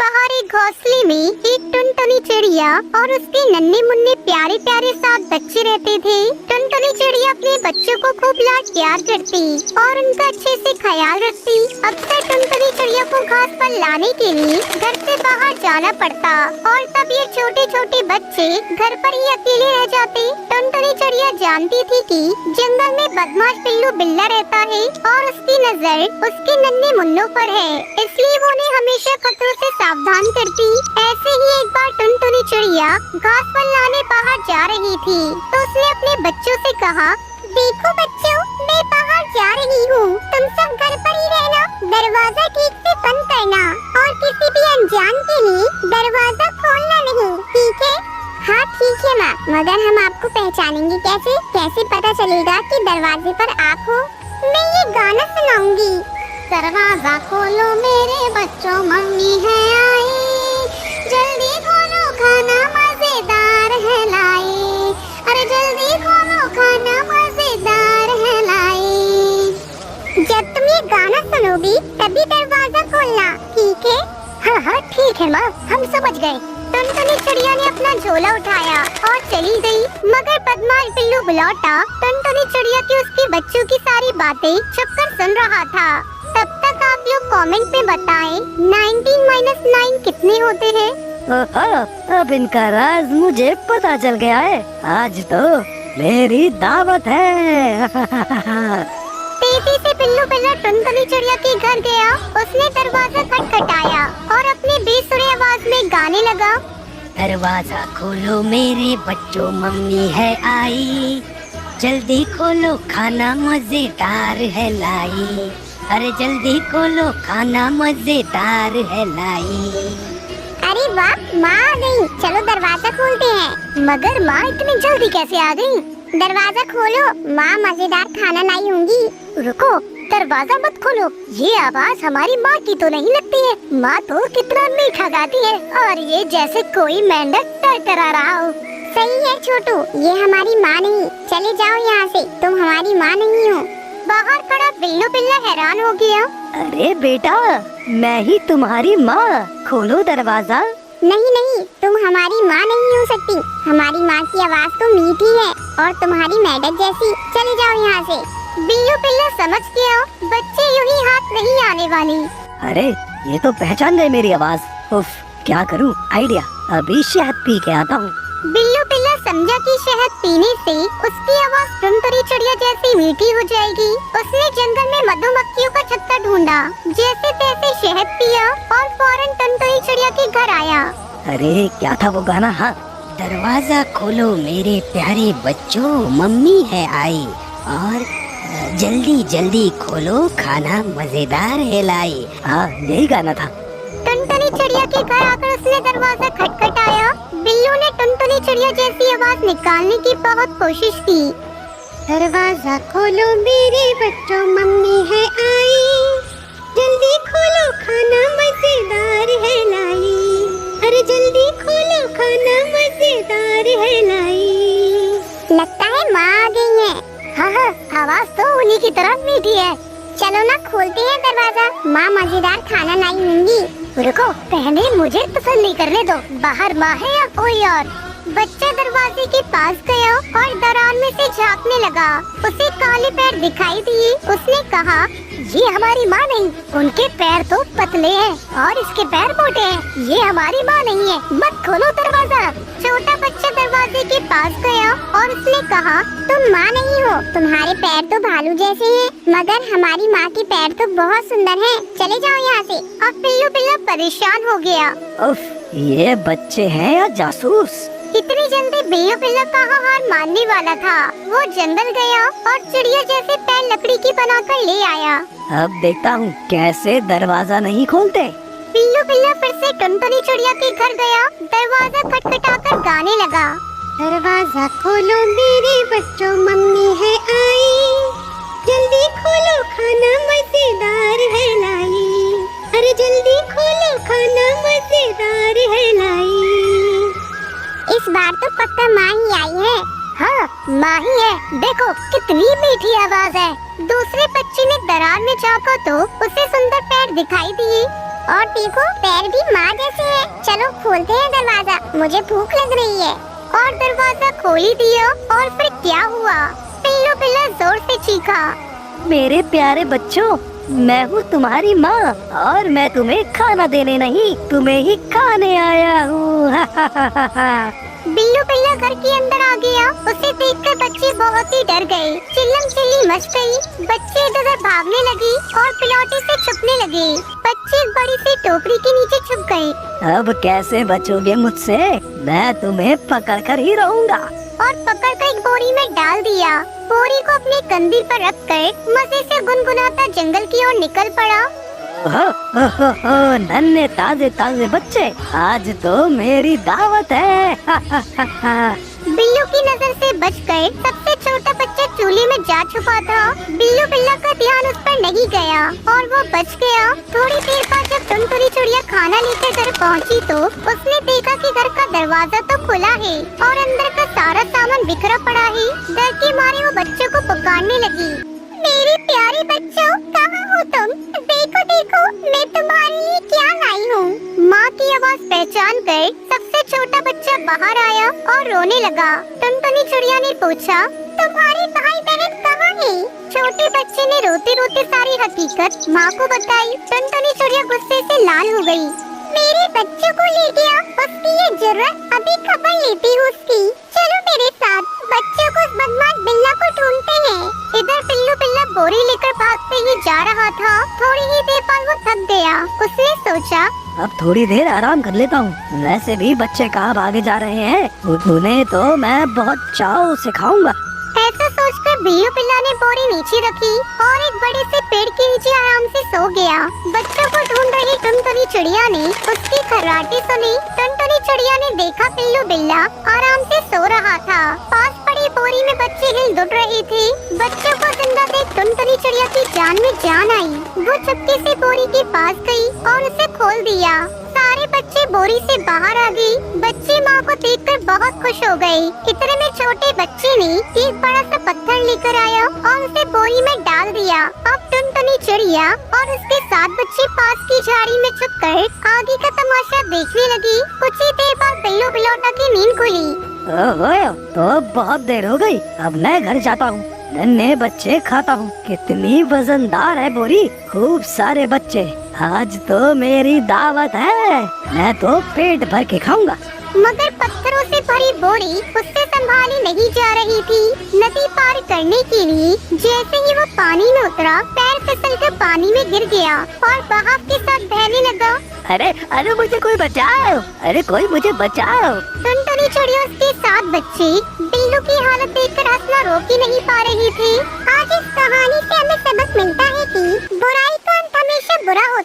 बाहर एक घोंसले में एक टुनटुनी चिड़िया और उसके नन्हे मुन्ने प्यारे प्यारे 7 बच्चे रहते थे। टुनटुनी चिड़िया अपने बच्चों को खूब लाड प्यार करती और उनका अच्छे से ख्याल रखती। अक्सर टुनटुनी चिड़िया को घास पर लाने के लिए घर से बाहर जाना पड़ता और तब ये छोटे छोटे बच्चे घर पर ही अकेले रह जाते। टुनटुनी चिड़िया जानती थी कि जंगल में बदमाश बिल्लू बिल्ला रहता है और उसकी नजर उसके नन्हे मुन्नों पर है, इसलिए वो उन्हें हमेशा खतरों से सावधान करती। ऐसे ही एक बार टुनटुनी चिड़िया घास पर लाने बाहर जा रही थी तो उसने अपने बच्चों से कहा, देखो बच्चों, मैं बाहर जा रही हूँ, तुम सब घर पर ही रहना, दरवाजा ठीक से बंद करना और किसी भी अनजान के लिए दरवाजा खोलना नहीं, ठीक है? हाँ ठीक है माँ, मगर हम आपको पहचानेंगे कैसे? कैसे पता चलेगा कि दरवाजे पर आप हो? मैं ये गाना सुनाऊंगी। दरवाजा खोलो मेरे बच्चों, मम्मी है आई, जल्दी खोलो खाना मजेदार है लाई, अरे जल्दी खोलो खाना मजेदार है लाई। जब तुम ये गाना सुनोगी तभी दरवाजा खोलना, ठीक है? हाँ हाँ ठीक है माँ, हम समझ गए। टुनटुनी चिड़िया ने अपना झोला उठाया और चली गई, मगर बदमाश बिल्लू बुलौटा टुनटुनी चिड़िया की उसके बच्चों की सारी बातें छुपकर सुन रहा था। तब तक आप लोग कमेंट में बताएं 19 - 9 कितने होते हैं? अब इनका राज मुझे पता चल गया है, आज तो मेरी दावत है। तेजी से बिल्लू बिल्ला टुनटुनी चिड़िया के घर गया। उसने दरवाजा खटखटाया और अपनी बेसुरी आवाज में गाने लगा, दरवाजा खोलो मेरे बच्चों, मम्मी है आई, जल्दी खोलो खाना मजेदार है लाई, अरे जल्दी खोलो खाना मजेदार है लाई। अरे वाह, माँ आ गई, चलो दरवाजा खोलते हैं। मगर माँ इतनी जल्दी कैसे आ गई? दरवाजा खोलो, माँ मजेदार खाना लाई होंगी। रुको, दरवाजा मत खोलो, ये आवाज हमारी माँ की तो नहीं लगती है। माँ तो कितना मीठा गाती है और ये जैसे कोई मेंढक टरटरा रहा हो। सही है छोटू, ये हमारी माँ नहीं, चले जाओ यहाँ से, तुम हमारी माँ नहीं हो। बाहर खड़ा बिल्लू बिल्ला हैरान हो गया। अरे बेटा, मैं ही तुम्हारी माँ, खोलो दरवाजा। नहीं नहीं, तुम हमारी माँ नहीं हो सकती, हमारी माँ की आवाज तो मीठी है और तुम्हारी मेंढक जैसी। चले जाओ यहाँ से। बिल्लू बिल्ला समझ गया बच्चे यूं ही हाथ नहीं आने वाली। अरे ये तो पहचान गए मेरी आवाज। उफ, क्या करूँ? आइडिया, अभी शहद पी के आता हूँ। बिल्लू बिल्ला समझा कि शहद पीने से उसकी आवाज टुनटुनी चिड़िया जैसी मीठी हो जाएगी। उसने जंगल में मधुमक्खियों का छत्ता ढूंढा, जैसे तैसे शहद पिया और फौरन टुनटुनी चिड़िया के घर आया। अरे क्या था वो गाना? हाँ, दरवाजा खोलो मेरे प्यारे बच्चों, मम्मी है आई, और जल्दी जल्दी खोलो खाना मजेदार है लाई। हाँ, यही गाना था। टुनटुनी चिड़िया के घर आकर उसने दरवाजा खटखटाया। बिल्लू ने टुनटुनी चिड़िया जैसी आवाज निकालने की बहुत कोशिश की। दरवाजा खोलो मेरे बच्चों, मम्मी है आई, जल्दी खोलो खाना मजेदार है लाई, अरे जल्दी खोलो खाना मजेदार है लाई। लगता है माँ आ गई है। हाँ हाँ, आवाज तो उन्हीं की तरह मीठी है। चलो ना, खोलते हैं दरवाजा, माँ मजेदार खाना लाई होंगी। रुको, पहले मुझे तसल्ली करने दो, बाहर माँ है या कोई और। बच्चा दरवाजे के पास गया और दरार में से झांकने लगा। उसे काले पैर दिखाई दिए। उसने कहा, ये हमारी माँ नहीं, उनके पैर तो पतले हैं और इसके पैर मोटे हैं, ये हमारी माँ नहीं है, मत खोलो दरवाजा। छोटा बच्चा दरवाजे के पास गया और उसने कहा, तुम माँ नहीं हो, तुम्हारे पैर तो भालू जैसे हैं, मगर हमारी माँ के पैर तो बहुत सुंदर हैं, चले जाओ यहाँ से। अब बिल्लू बिल्ला परेशान हो गया। उफ, ये बच्चे हैं या जासूस? इतनी जल्दी बिल्लू बिल्ला कहाँ हार मानने वाला था। वो जंगल गया और चिड़िया जैसे पैर लकड़ी की बनाकर ले आया। अब देखता हूँ कैसे दरवाजा नहीं खोलते। बिल्लू बिल्ला फिर से टुनटुनी चिड़िया के घर गया। दरवाजा खटखटाकर गाने लगा, दरवाजा खोलो मेरे बच्चों, मम्मी है आई, जल्दी खोलो खाना मजेदार है लाई, अरे जल्दी खोलो खाना मजेदार है लाई। इस बार तो पक्का माँ ही आई है। हाँ, माँ ही है, देखो कितनी मीठी आवाज है। दूसरे बच्चे ने दरार में झांका तो उसे सुंदर पैर दिखाई दिए। और देखो पैर भी माँ जैसे है। चलो खोलते हैं दरवाजा, मुझे भूख लग रही है। और दरवाजा खोल ही दिया और फिर क्या हुआ, पिल्लू बिल्ला जोर से चीखा। मेरे प्यारे बच्चों, मैं हूँ तुम्हारी माँ और मैं तुम्हें खाना देने नहीं, तुम्हें ही खाने आया हूँ। बिल्लू बिल्ला घर के अंदर आ गया। उसे देखकर बच्चे बहुत ही डर गए। चिल्लम चिल्ली मच गई। बच्चे इधर उधर भागने लगे और पिलौटे से छुपने लगे। बच्चे एक बड़ी सी टोकरी के नीचे छुप गए। अब कैसे बचोगे मुझसे? मैं तुम्हें पकड़ कर ही रहूंगा। और पकड़कर एक बोरी में डाल दिया। बोरी को अपने कंधे पर रखकर मजे से गुनगुनाता जंगल की ओर निकल पड़ा। नन्हे ताजे ताजे बच्चे, आज तो मेरी दावत है। बिल्लू की नजर से बचकर सबसे छोटा बच्चा चूल्हे में जा छुपा था। बिल्लू बिल्ला का ध्यान उस पर नहीं गया और वो बच गया। थोड़ी देर बाद जब टुनटुनी चिड़िया खाना लेकर घर पहुंची तो उसने देखा कि घर का दरवाजा तो खुला है और अंदर का सारा सामान बिखरा पड़ा है। डर के मारे वो बच्चों को पुकारने लगी। मेरे प्यारे बच्चों, कहाँ हो तुम? देखो देखो, मैं तुम्हारे लिए क्या लाई हूँ। माँ की आवाज पहचान कर सबसे छोटा बच्चा बाहर आया और रोने लगा। टुनटुनी चिड़िया ने पूछा, तुम्हारे भाई बहन कहाँ हैं? छोटे बच्चे ने रोते रोते सारी हकीकत माँ को बताई। टुनटुनी चिड़िया गुस्से से लाल हो गई। मेरे बच्चों को ले गया, उसकी ये जुर्रत, अभी खबर लेती हूँ उसकी। चलो मेरे साथ, बच्चों को उस बदमाश बिल्ला को ढूंढते हैं। इधर पिल्लू बिल्ला बोरी लेकर भागते ही जा रहा था। थोड़ी ही देर बाद वो थक गया। उसने सोचा, अब थोड़ी देर आराम कर लेता हूँ। वैसे भी बच्चे कहाँ भागे जा रहे हैं, उन्हें तो मैं बहुत चाव से खाऊंगा। ऐसा सोचकर बिल्लू बिल्ला ने बोरी नीचे रखी और एक बड़े से पेड़ के नीचे आराम से सो गया। बच्चों को ढूंढ रही टुनटुनी चिड़िया ने उसकी खर्राटे सुनी। टुनटुनी चिड़िया ने देखा पिल्लू बिल्ला आराम से सो रहा था। पास पड़ी बोरी में बच्चे हिल डुल रहे थे। बच्चों को जिंदा देख टुनटुनी चिड़िया की जान में जान आई। वो चुपके से बोरी के पास गई और उसे खोल दिया। सारे बच्चे बोरी से बाहर आ गए। बच्चे माँ को देखकर बहुत खुश हो गए। इतने में छोटे बच्चे ने एक बड़ा सा पत्थर लेकर आया और उसे बोरी में डाल दिया। अब टुनटुनी चिड़िया और उसके 7 बच्चे पास की झाड़ी में छुपकर आगे का तमाशा देखने लगी। कुछ ही देर बाद बिल्लू बिलौटा की नींद खुली। ओहो, तो बहुत देर हो गई, अब मैं घर जाता हूँ। नन्हे बच्चे खाता हूँ। कितनी वजनदार है बोरी, खूब सारे बच्चे। आज तो मेरी दावत है, मैं तो पेट भर के खाऊंगा। मगर पत्थरों से भरी बोरी उससे संभाली नहीं जा रही थी। नदी पार करने के लिए जैसे ही वो पानी में उतरा, पैर फिसलकर पानी में गिर गया और बहाव के साथ बहने लगा। अरे अरे मुझे कोई बचाओ, अरे कोई मुझे बचाओ। टुनटुनी चिड़िया उसके 7 बच्चे बिल्लू की हालत देखकर हंसना रोक ही नहीं पा रही थी। आज इस कहानी